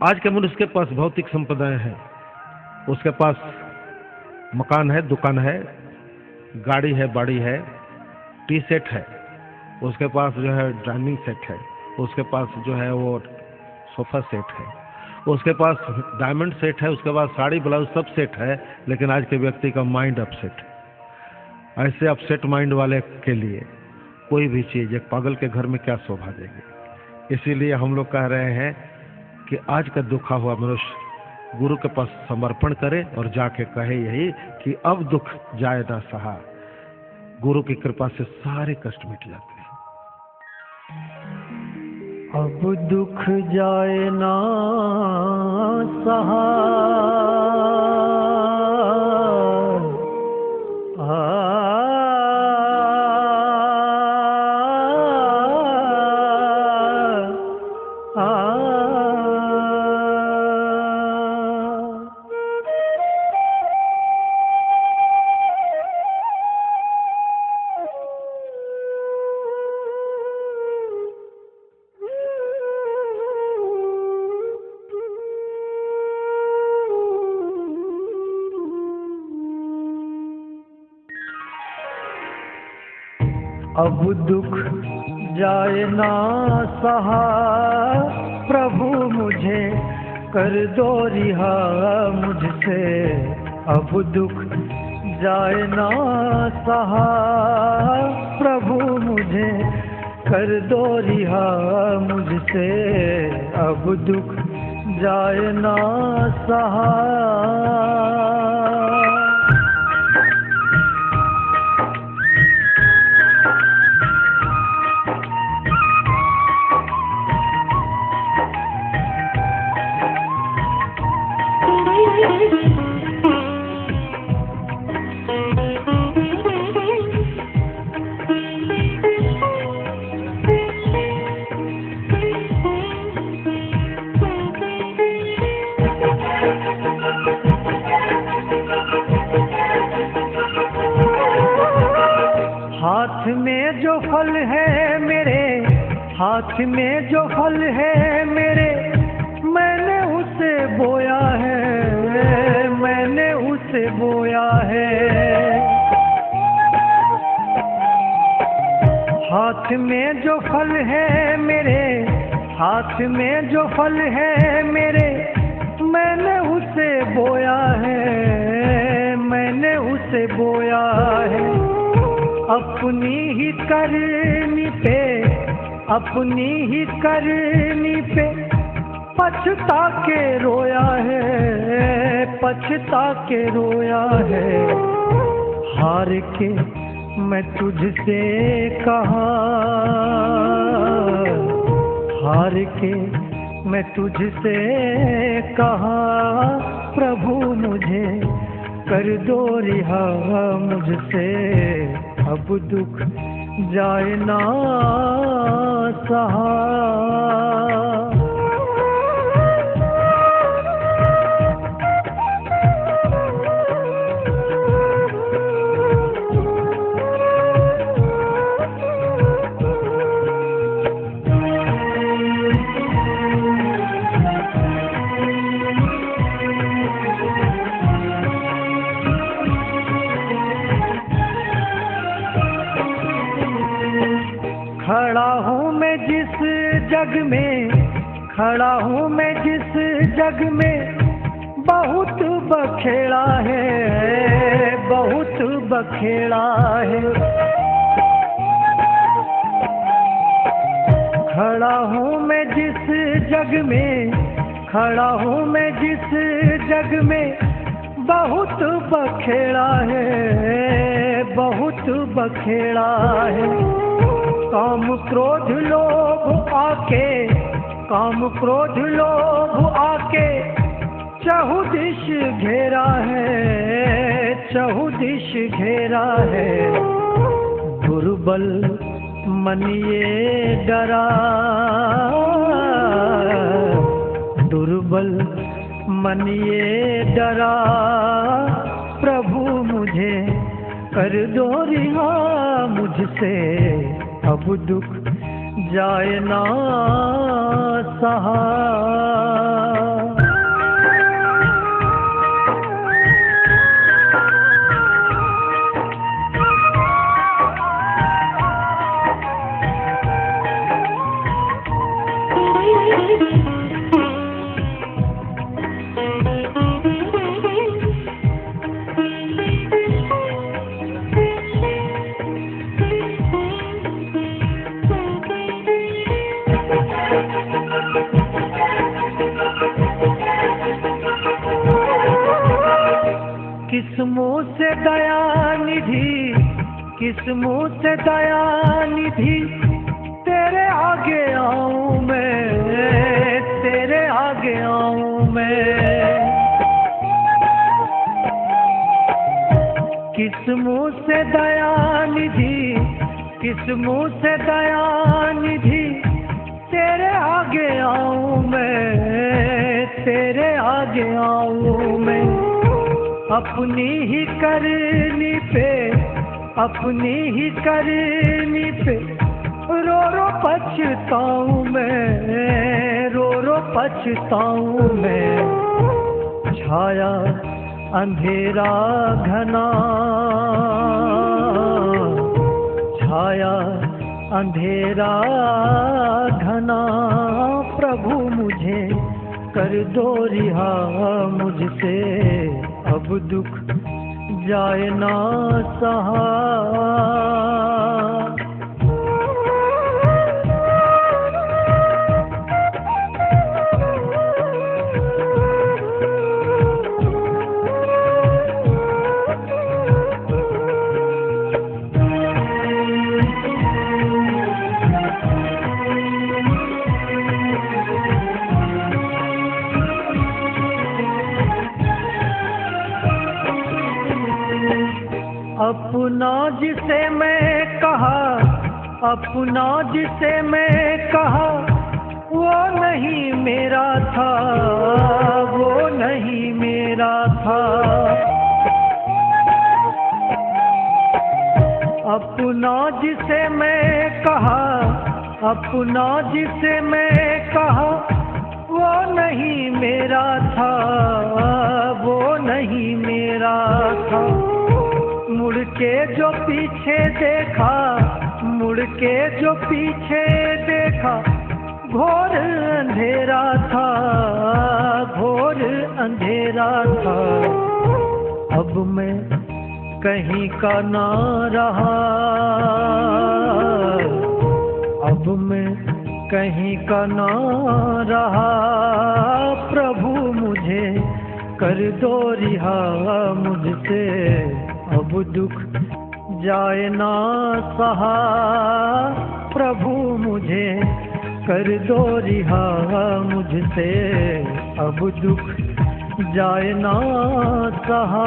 आज के मनुष्य के पास भौतिक संपदाएं हैं, उसके पास मकान है, दुकान है, गाड़ी है, बाड़ी है, टी सेट है, उसके पास जो है डाइनिंग सेट है, उसके पास जो है वो सोफा सेट है, उसके पास डायमंड सेट है, उसके पास साड़ी ब्लाउज सब सेट है, लेकिन आज के व्यक्ति का माइंड अपसेट है। ऐसे अपसेट माइंड वाले के लिए कोई भी चीज़ एक पागल के घर में क्या शोभा देगी। इसीलिए हम लोग कह रहे हैं कि आज का दुखा हुआ मनुष्य गुरु के पास समर्पण करे और जाके कहे यही कि अब दुख जाए ना सहा। गुरु की कृपा से सारे कष्ट मिट जाते हैं। अब दुख जाए ना सहा, अब दुख जाए ना सहा, प्रभु मुझे कर दो रिहा मुझसे। अब दुख जाए ना सहा, प्रभु मुझे कर दो रिहा मुझसे। अब दुख जाए ना सहा। हाथ में जो फल है मेरे, हाथ में जो फल है मेरे, मैंने उसे बोया है, मैंने उसे बोया है। हाथ में जो फल है मेरे, हाथ में जो फल है मेरे, मैंने उसे बोया है, मैंने उसे बोया है। अपनी ही करनी पे, अपनी ही करनी पे पछता के रोया है, पछता के रोया है। हार के मैं तुझसे कहा, हार के मैं तुझसे कहा, प्रभु मुझे कर दो रिहा मुझसे। अब दुख जाए ना सहा। खड़ा हूँ मैं जिस जग में, खड़ा हूँ मैं जिस जग में, बहुत बखेड़ा है, बहुत बखेड़ा है। खड़ा हूँ मैं जिस जग में, खड़ा हूँ मैं जिस जग में, बहुत बखेड़ा है, बहुत बखेड़ा है। काम क्रोध लोभ आके, काम क्रोध लोभ आके चहुदिश घेरा है, चहुदिश घेरा है। दुर्बल मन ये डरा, दुर्बल मन ये डरा, प्रभु मुझे कर दो रिहा मुझसे। अब दुख जाए ना सहा। किस मुंह से दया निधि तेरे आगे आऊं मैं, तेरे आगे आऊं मैं। किस मुंह से दया निधि, किस मुंह से दया निधि तेरे आगे आऊं मैं, तेरे आगे आऊं मैं। अपनी ही करनी पे, अपनी ही करनी पे रो रो पछताऊं मैं, रो रो पछताऊं मैं। छाया अंधेरा घना, छाया अंधेरा घना, प्रभु मुझे कर दो रिहा मुझसे, अब दुख जाए ना सहा। अपना जिसे मैं कहा, अपना जिसे मैं कहा वो नहीं मेरा था, वो नहीं मेरा था। अपना जिसे मैं कहा, अपना जिसे मैं कहा वो नहीं मेरा था, वो नहीं मेरा था। मुड़ के जो पीछे देखा, मुड़ के जो पीछे देखा घोर अंधेरा था, घोर अंधेरा था। अब मैं कहीं का ना रहा, अब मैं कहीं का ना रहा। प्रभु मुझे कर दो रिहा मुझसे, अब दुख जाए ना सहा। प्रभु मुझे कर दो रिहा मुझसे, अब दुख जाए ना सहा।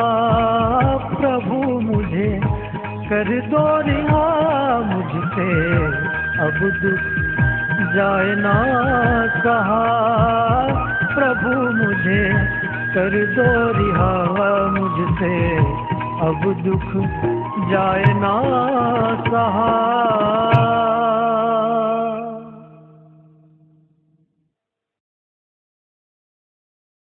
प्रभु मुझे कर दो रिहा मुझसे, अब दुख जाए ना सहा। प्रभु मुझे कर दो रिहा मुझसे, अब दुख जाए ना सहा।